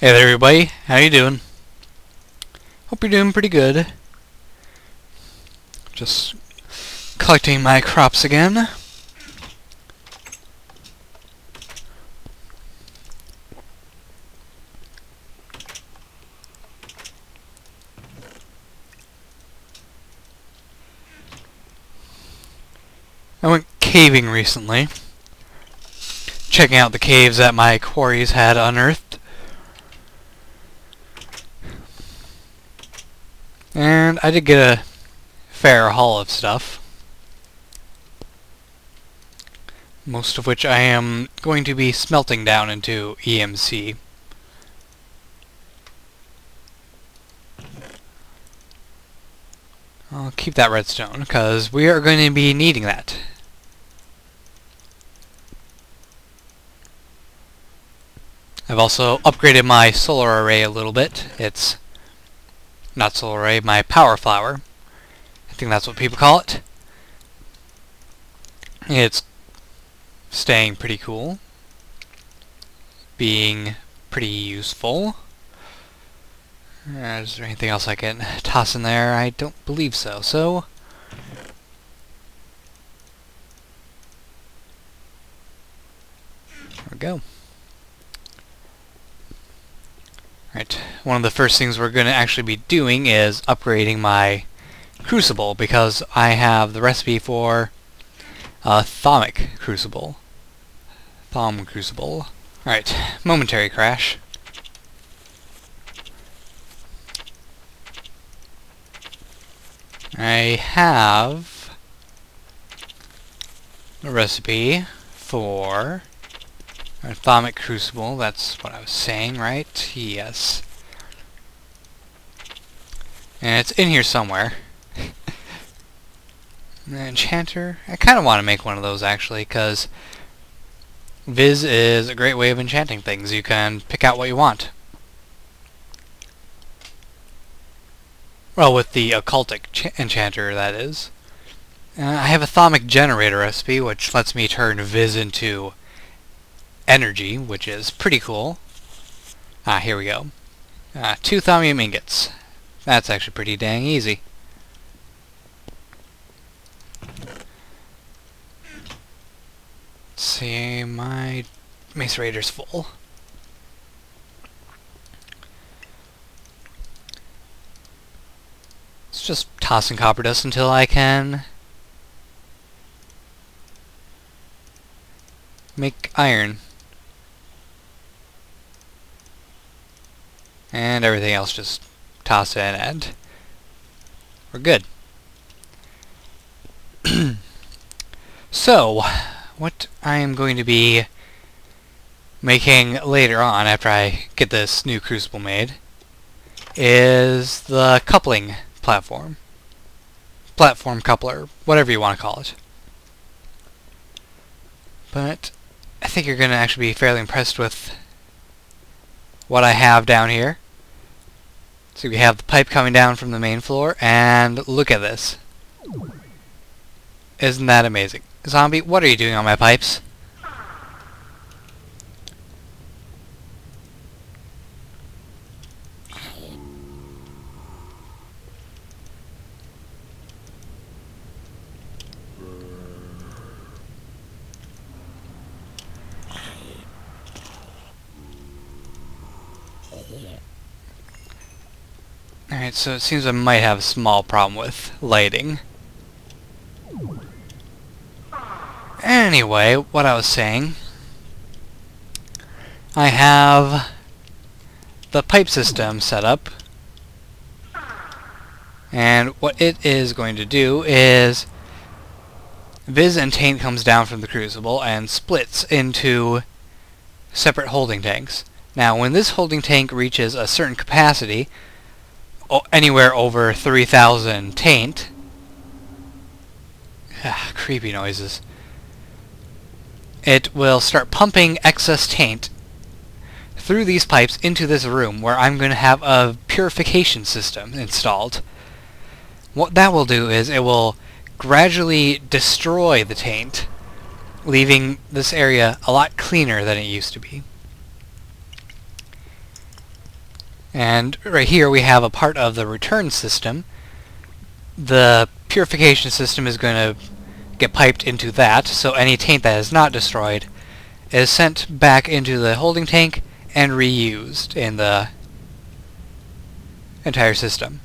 Hey there everybody, how you doing? Hope you're doing pretty good. Just collecting my crops again. I went caving recently, checking out the caves that my quarries had unearthed. And I did get a fair haul of stuff. Most of which I am going to be smelting down into EMC. I'll keep that redstone, because we are going to be needing that. I've also upgraded my solar array a little bit. It's not solar array, my power flower. I think that's what people call it. It's staying pretty cool. Being pretty useful. Is there anything else I can toss in there? I don't believe so. So, there we go. Alright, one of the first things we're going to actually be doing is upgrading my crucible, because I have the recipe for a thermic crucible. Thom crucible. Alright, momentary crash. I have a recipe for a thermic crucible. That's what I was saying, right? Yes. And it's in here somewhere. An enchanter. I kind of want to make one of those, actually, because Viz is a great way of enchanting things. You can pick out what you want. Well, with the occultic enchanter, that is. I have a thermic generator recipe, which lets me turn Viz into energy, which is pretty cool. Here we go. 2 thaumium ingots. That's actually pretty dang easy. Let's see, my macerator's full. It's just tossing copper dust until I can make iron. And everything else just toss in and we're good. So, what I am going to be making later on, after I get this new crucible made, is the coupling platform. Platform coupler, whatever you want to call it. But I think you're going to actually be fairly impressed with what I have down here. So we have the pipe coming down from the main floor, and look at this. Isn't that amazing? Zombie, what are you doing on my pipes? Alright, so it seems I might have a small problem with lighting. Anyway, what I was saying, I have the pipe system set up, and what it is going to do is Viz and taint comes down from the crucible and splits into separate holding tanks. Now, when this holding tank reaches a certain capacity, anywhere over 3,000 taint, creepy noises, it will start pumping excess taint through these pipes into this room where I'm going to have a purification system installed. What that will do is it will gradually destroy the taint, leaving this area a lot cleaner than it used to be. And right here we have a part of the return system. The purification system is going to get piped into that, so any taint that is not destroyed is sent back into the holding tank and reused in the entire system.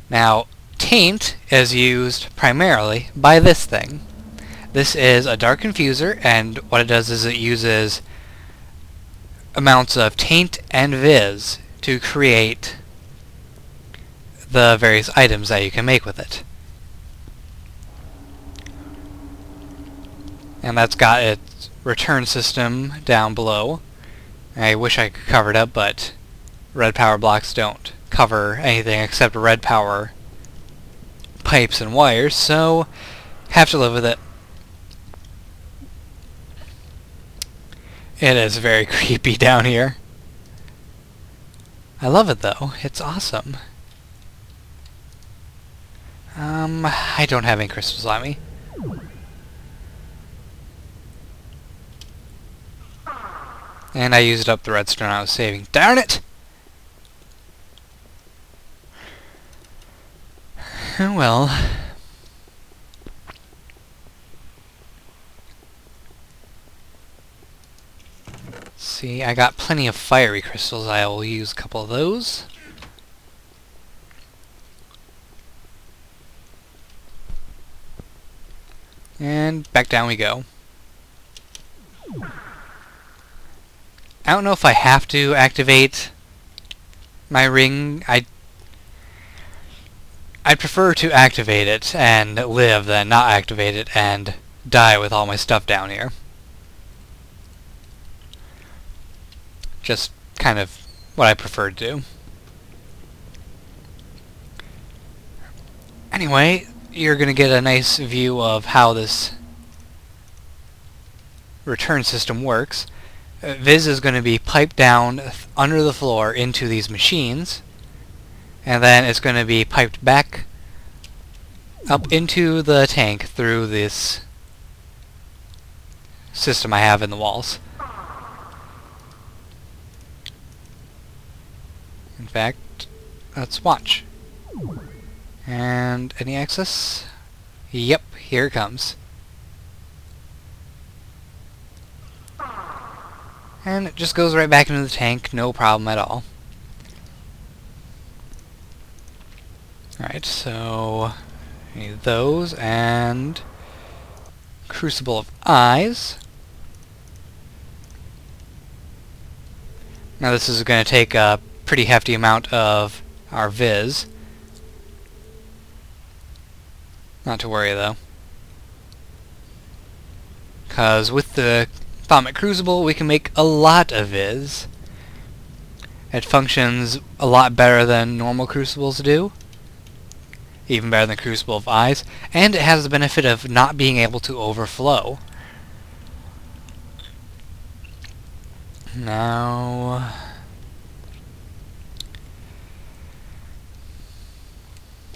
Now, taint is used primarily by this thing. This is a dark infuser, and what it does is it uses amounts of taint and viz to create the various items that you can make with it. And that's got its return system down below. I wish I could cover it up, but red power blocks don't cover anything except red power pipes and wires, so have to live with it. It is very creepy down here. I love it though, it's awesome. I don't have any crystals on me. And I used up the redstone I was saving. Darn it! Well. See, I got plenty of fiery crystals. I will use a couple of those. And back down we go. I don't know if I have to activate my ring. I'd prefer to activate it and live than not activate it and die with all my stuff down here. Just kind of what I prefer to do. Anyway, you're going to get a nice view of how this return system works. Viz is going to be piped down under the floor into these machines, and then it's going to be piped back up into the tank through this system I have in the walls. In fact, let's watch. And any access? Yep, here it comes. And it just goes right back into the tank, no problem at all. Alright, so I need those and Crucible of Eyes. Now this is going to take a pretty hefty amount of our viz. Not to worry though, because with the Atomic Crucible we can make a lot of viz. It functions a lot better than normal crucibles do, even better than Crucible of Eyes, and it has the benefit of not being able to overflow. Now,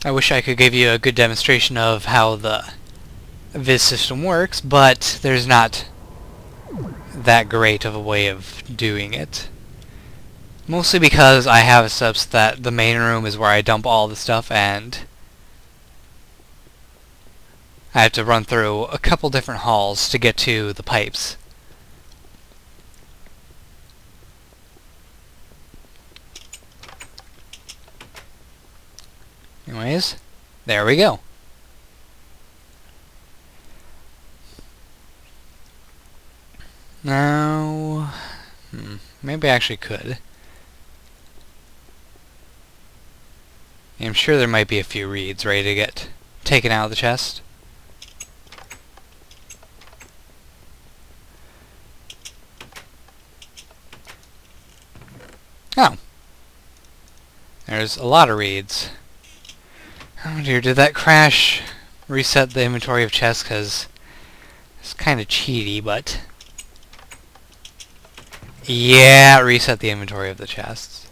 I wish I could give you a good demonstration of how the viz system works, but there's not that great of a way of doing it. Mostly because I have it such that the main room is where I dump all the stuff, and I have to run through a couple different halls to get to the pipes. Anyways, there we go. Now, maybe I actually could. I'm sure there might be a few reeds ready to get taken out of the chest. Oh. There's a lot of reeds. Oh dear, did that crash reset the inventory of chests? Because it's kind of cheaty, but yeah, reset the inventory of the chests.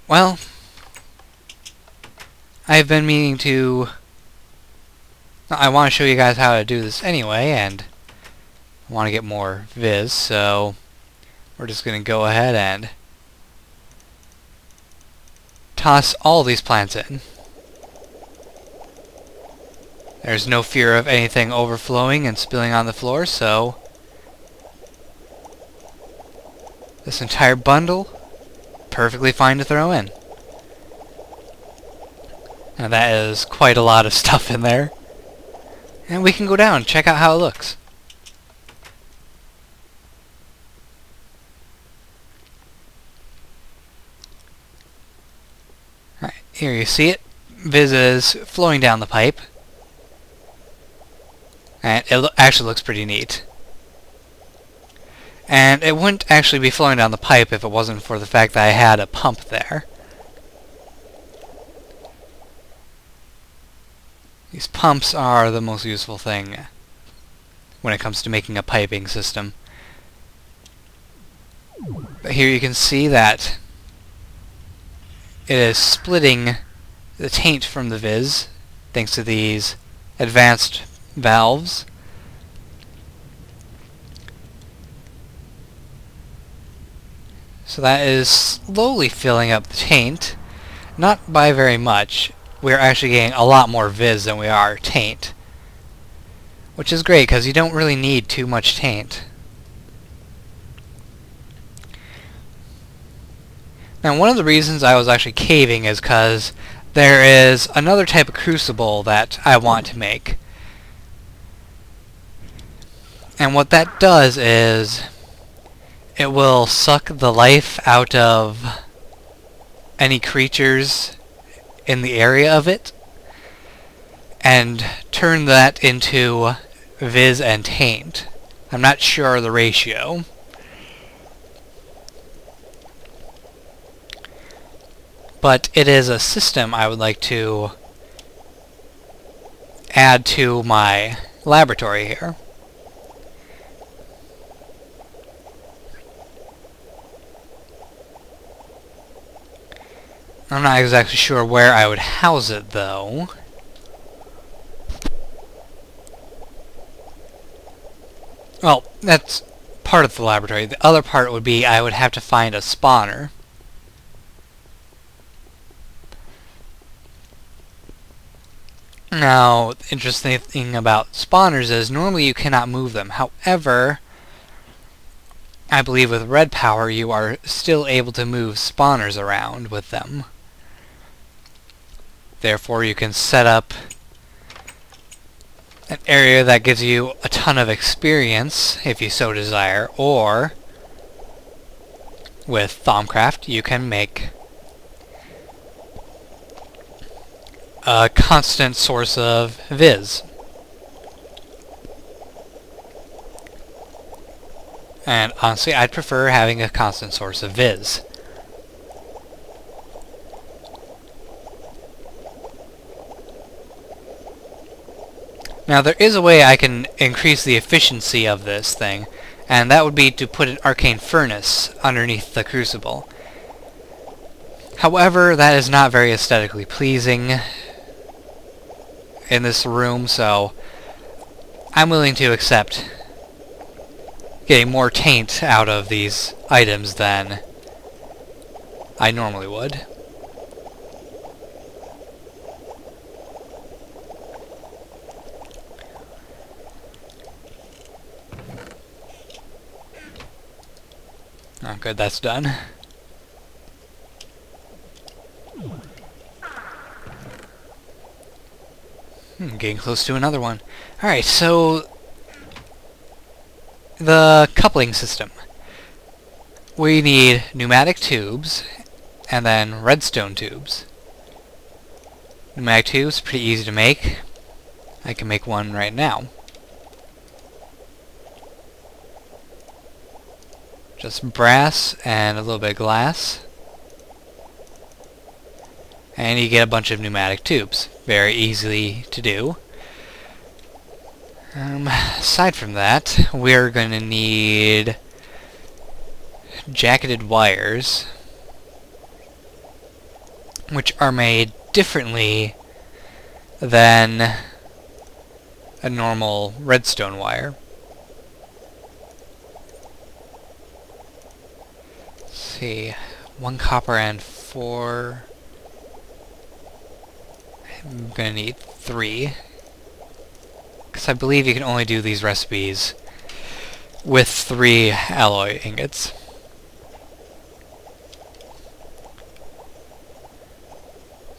Well, I've been meaning to... I want to show you guys how to do this anyway, and I want to get more viz, so we're just going to go ahead and toss all these plants in. There's no fear of anything overflowing and spilling on the floor, so this entire bundle, perfectly fine to throw in. Now that is quite a lot of stuff in there. And we can go down and check out how it looks. Alright, here you see it. Viz is flowing down the pipe. And it actually looks pretty neat. And it wouldn't actually be flowing down the pipe if it wasn't for the fact that I had a pump there. These pumps are the most useful thing when it comes to making a piping system. But here you can see that it is splitting the taint from the viz thanks to these advanced valves. So that is slowly filling up the taint, not by very much. We're actually getting a lot more viz than we are taint, which is great because you don't really need too much taint. Now, one of the reasons I was actually caving is because there is another type of crucible that I want to make. And what that does is it will suck the life out of any creatures in the area of it and turn that into viz and taint. I'm not sure the ratio. But it is a system I would like to add to my laboratory here. I'm not exactly sure where I would house it, though. Well, that's part of the laboratory. The other part would be I would have to find a spawner. Now, the interesting thing about spawners is normally you cannot move them. However, I believe with red power you are still able to move spawners around with them. Therefore, you can set up an area that gives you a ton of experience, if you so desire, or with Thaumcraft, you can make a constant source of viz. And honestly, I'd prefer having a constant source of viz. Now, there is a way I can increase the efficiency of this thing, and that would be to put an arcane furnace underneath the crucible. However, that is not very aesthetically pleasing in this room, so I'm willing to accept getting more taint out of these items than I normally would. Oh, good, that's done. Getting close to another one. Alright, so the coupling system. We need pneumatic tubes and then redstone tubes. Pneumatic tubes, pretty easy to make. I can make one right now. Just brass and a little bit of glass. And you get a bunch of pneumatic tubes. Very easily to do. Aside from that, we're going to need jacketed wires, which are made differently than a normal redstone wire. see. 1 copper and 4. I'm gonna need 3. Because I believe you can only do these recipes with 3 alloy ingots.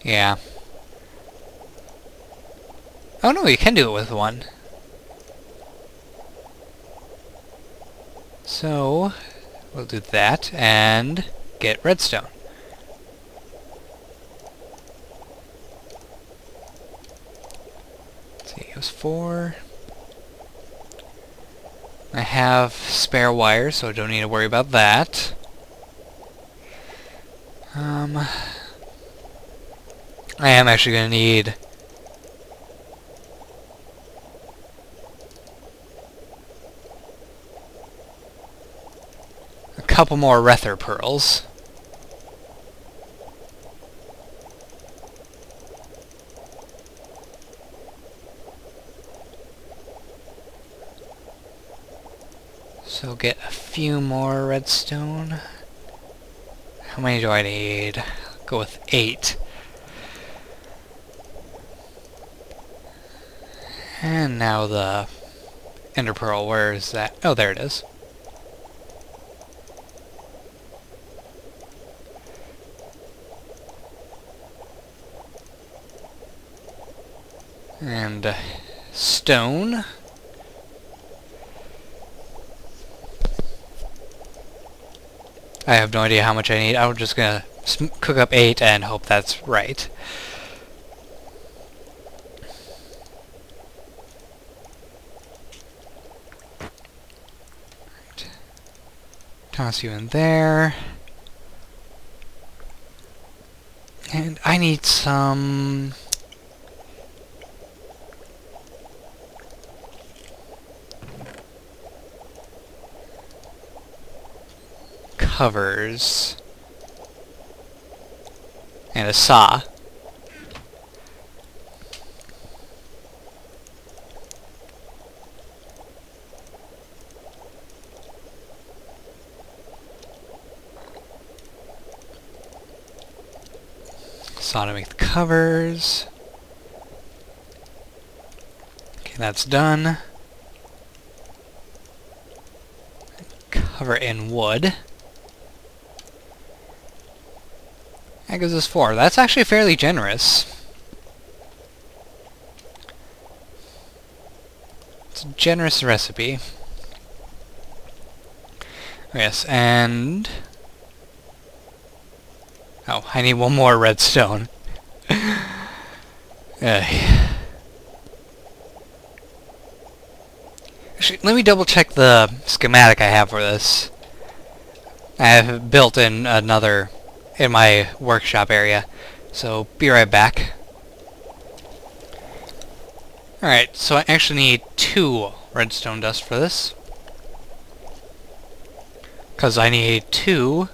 Yeah. Oh no, you can do it with 1. So, we'll do that and get redstone. Let's see, it was 4. I have spare wire, so I don't need to worry about that. I am actually going to need a couple more Rether pearls. So get a few more redstone. How many do I need? I'll go with 8. And now the ender pearl, where is that? Oh, there it is. And stone. I have no idea how much I need. I'm just gonna cook up 8 and hope that's right. Right. Toss you in there. And I need some covers and a saw. Saw to make the covers. Okay, that's done. Cover in wood. That gives us 4. That's actually fairly generous. It's a generous recipe. Yes, and... oh, I need 1 more redstone. Actually, let me double check the schematic I have for this. I have built in another in my workshop area, so be right back. Alright, so I actually need 2 redstone dust for this, because I need 2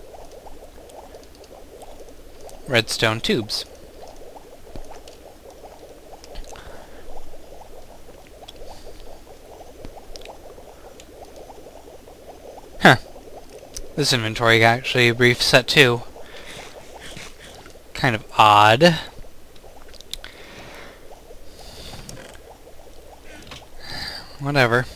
redstone tubes. Huh. This inventory actually reset too. Kind of odd. Whatever.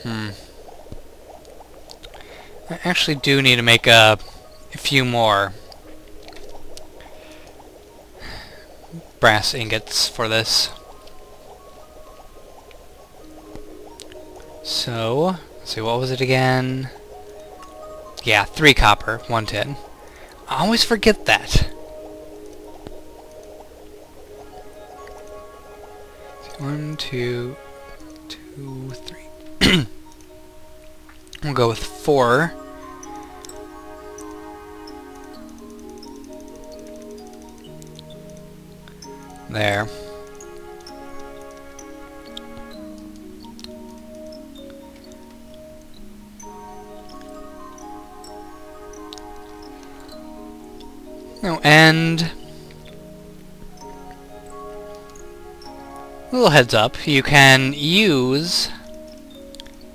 I actually do need to make a few more brass ingots for this. So, let's see, what was it again? Yeah, 3 copper, 1 tin. I always forget that. 1, 2, 2, 3. We'll go with 4. There. Oh, and Little heads up, you can use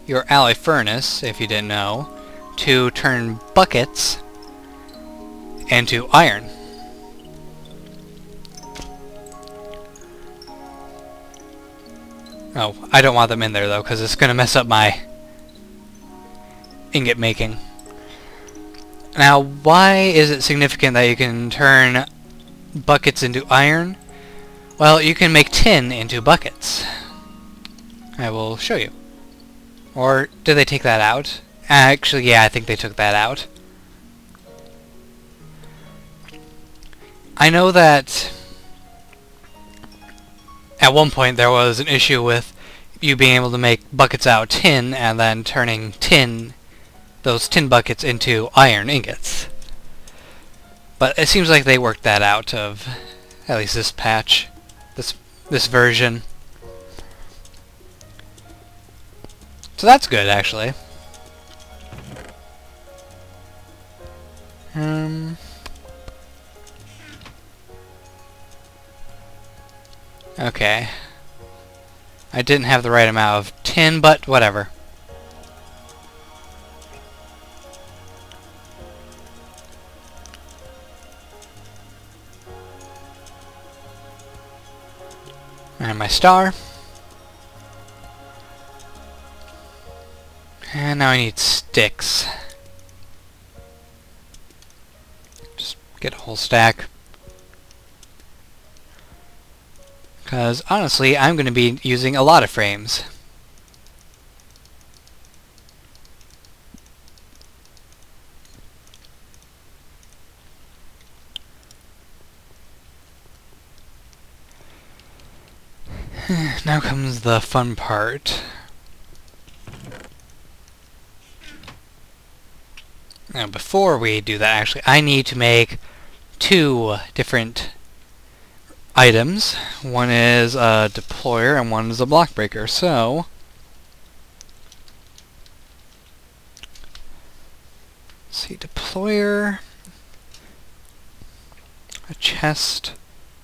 your alloy furnace, if you didn't know, to turn buckets into iron. Oh, I don't want them in there though, because it's going to mess up my ingot making. Now, why is it significant that you can turn buckets into iron? Well, you can make tin into buckets. I will show you. Or did they take that out? Actually, yeah, I think they took that out. I know that at one point there was an issue with you being able to make buckets out of tin and then turning those tin buckets into iron ingots. But it seems like they worked that out of at least this patch, this version. So that's good, actually. Okay. I didn't have the right amount of tin, but whatever. And my star. And now I need sticks. Just get a whole stack. Because honestly, I'm going to be using a lot of frames. Now comes the fun part. Now before we do that, actually, I need to make 2 different items. One is a deployer and one is a block breaker. So let's see, deployer, a chest,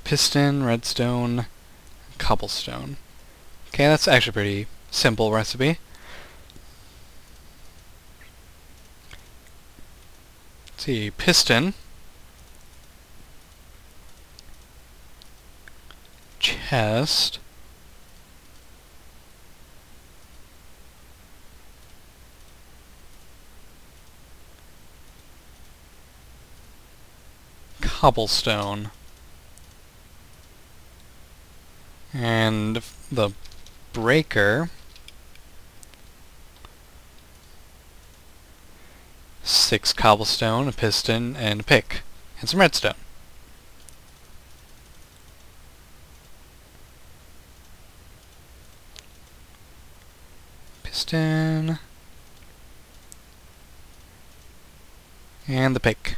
piston, redstone, cobblestone. Okay, that's actually a pretty simple recipe. Let's see, piston, chest, cobblestone, and the breaker, 6 cobblestone, a piston, and a pick, and some redstone. Piston, and the pick.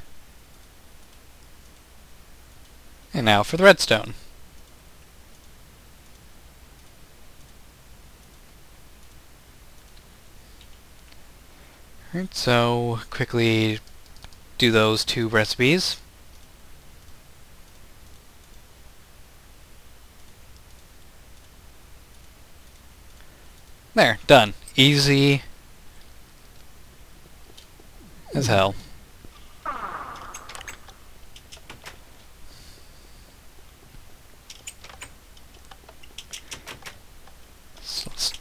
And now for the redstone. Alright, so quickly do those 2 recipes. There, done. Easy as hell. So let's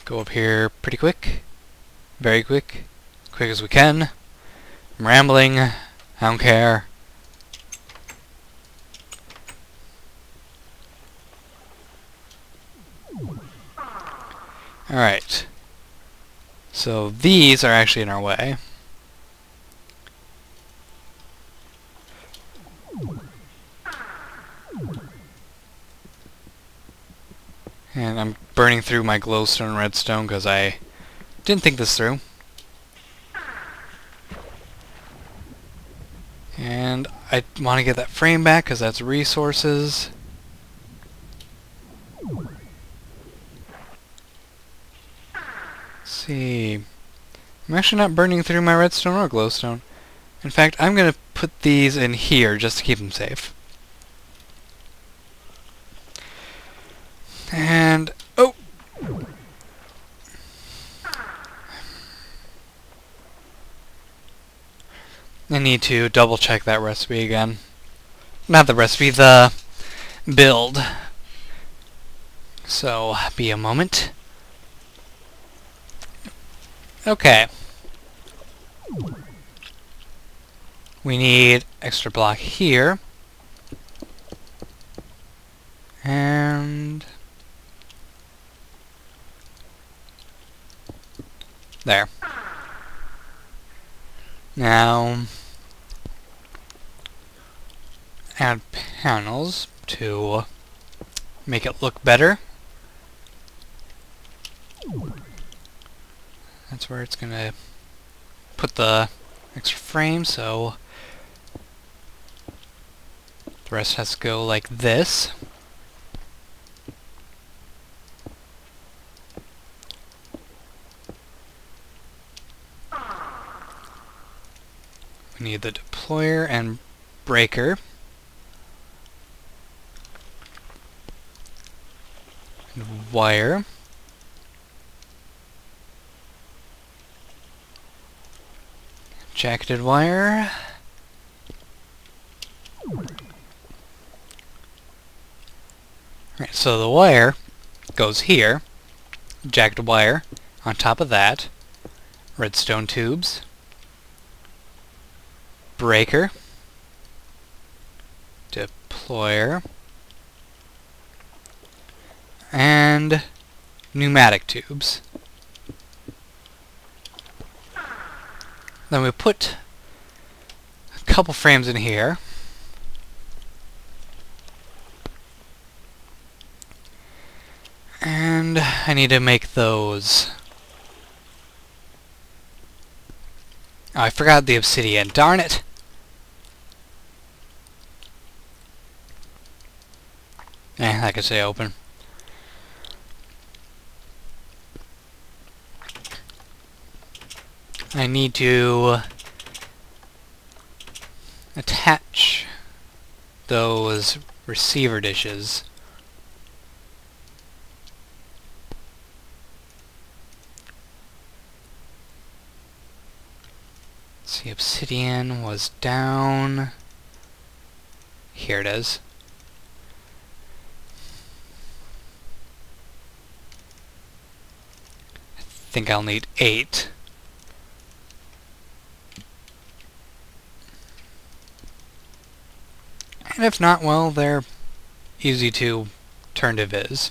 go up here pretty quick. Very quick. Quick as we can. I'm rambling. I don't care. Alright. So these are actually in our way. And I'm burning through my glowstone and redstone because I didn't think this through. And I want to get that frame back because that's resources. Let's see. I'm actually not burning through my redstone or glowstone. In fact, I'm going to put these in here just to keep them safe. And... oh! I need to double check that recipe again. Not the recipe, the build. So, be a moment. Okay. We need extra block here. And... there. Now... add panels to make it look better. That's where it's gonna put the extra frame, so the rest has to go like this. We need the deployer and breaker. And wire. Jacketed wire. Right, so the wire goes here. Jacketed wire on top of that. Redstone tubes. Breaker. Deployer. And pneumatic tubes. Then we put a couple frames in here. And I need to make those. Oh, I forgot the obsidian. Darn it! I could say open. I need to attach those receiver dishes. Let's see, obsidian was down. Here it is. I think I'll need 8. And if not, well, they're easy to turn to viz.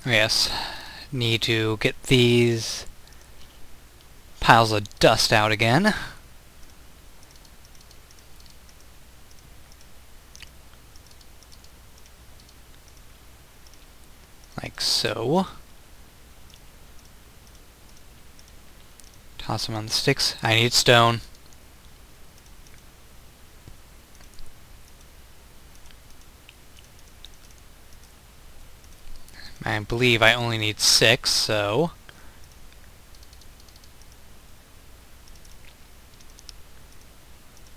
Yes, need to get these piles of dust out again. Like so. Toss them on the sticks. I need stone. I believe I only need 6, so...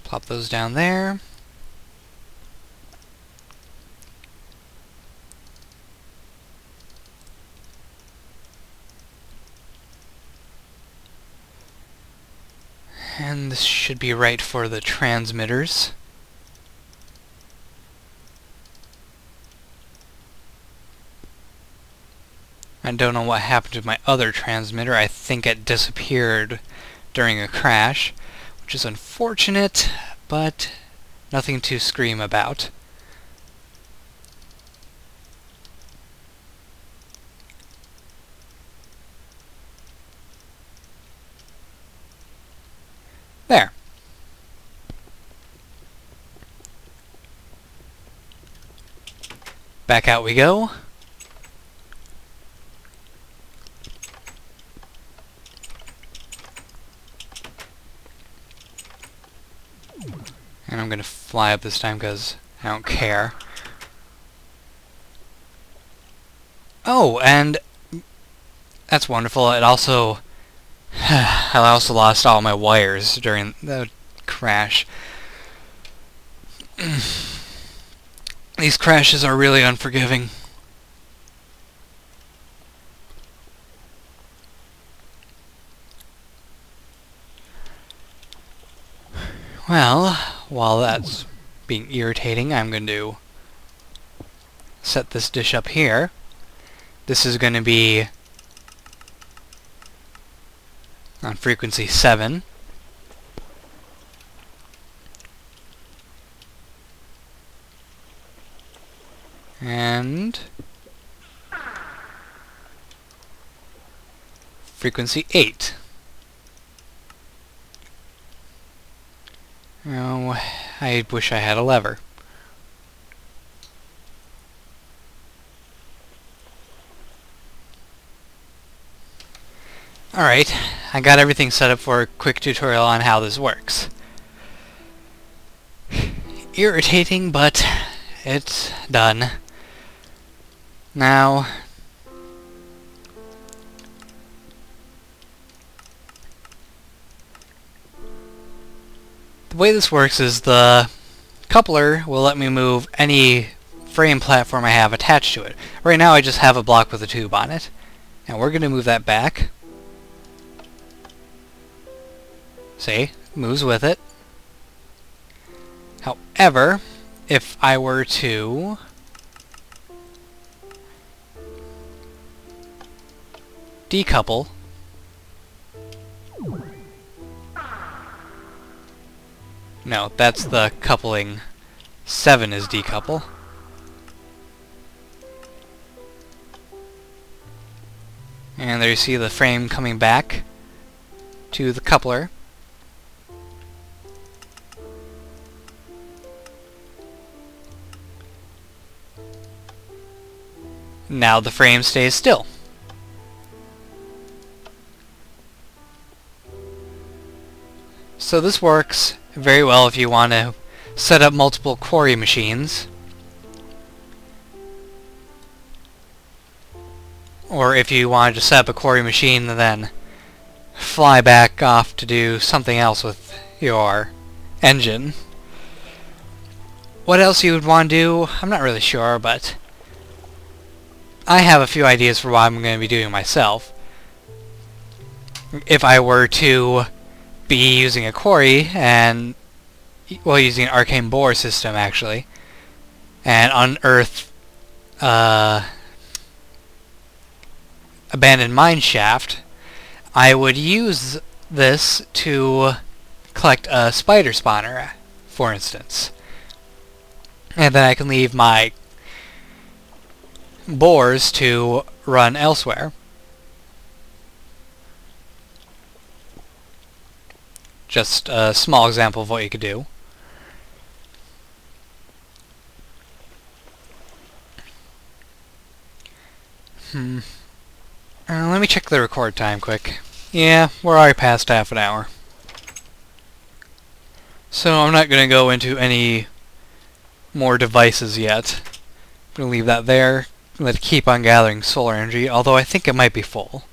plop those down there. And this should be right for the transmitters. I don't know what happened to my other transmitter. I think it disappeared during a crash, which is unfortunate, but nothing to scream about. There. Back out we go. And I'm gonna fly up this time because I don't care. Oh, and that's wonderful. It also... I also lost all my wires during the crash. These crashes are really unforgiving. Well, while that's being irritating, I'm going to set this dish up here. This is going to be on frequency 7. And frequency 8. Oh, I wish I had a lever. Alright, I got everything set up for a quick tutorial on how this works. Irritating, but it's done. Now, the way this works is the coupler will let me move any frame platform I have attached to it. Right now I just have a block with a tube on it. And we're going to move that back. See? Moves with it. However, if I were to decouple, no, that's the coupling. 7 is decouple. And there you see the frame coming back to the coupler. Now the frame stays still. So this works very well if you want to set up multiple quarry machines, or if you wanted to set up a quarry machine and then fly back off to do something else with your engine. What else you would want to do, I'm not really sure, but I have a few ideas for what I'm going to be doing myself. If I were to be using a quarry and, well, using an arcane bore system actually, and unearth abandoned mine shaft, I would use this to collect a spider spawner, for instance. And then I can leave my bores to run elsewhere. Just a small example of what you could do. Let me check the record time quick. Yeah, we're already past half an hour. So I'm not going to go into any more devices yet. I'm going to leave that there. Let it keep on gathering solar energy, although I think it might be full.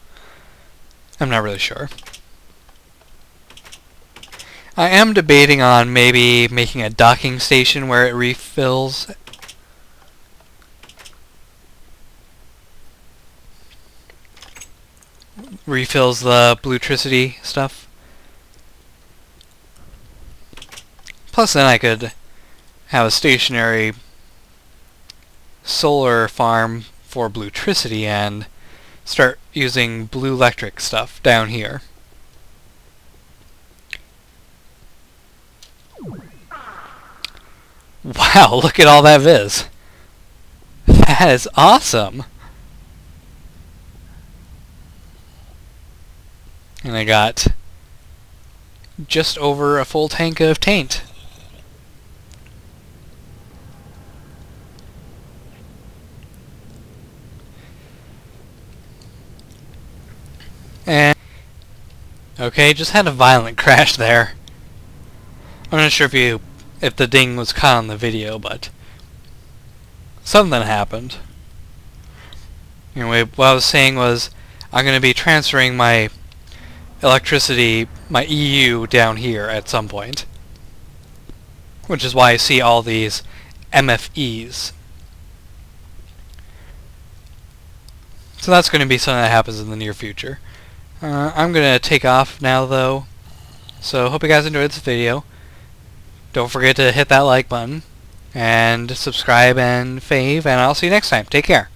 I'm not really sure. I am debating on maybe making a docking station where it refills. Refills the bluetricity stuff. Plus then I could have a stationary solar farm for bluetricity and start using blue electric stuff down here. Wow, look at all that viz. That is awesome. And I got just over a full tank of taint. And okay, just had a violent crash there. I'm not sure if the ding was caught on the video, but something happened. Anyway, what I was saying was I'm going to be transferring my electricity, my EU, down here at some point. Which is why I see all these MFEs So that's going to be something that happens in the near future. I'm going to take off now, though. So hope you guys enjoyed this video. Don't forget to hit that like button, and subscribe and fave, and I'll see you next time. Take care.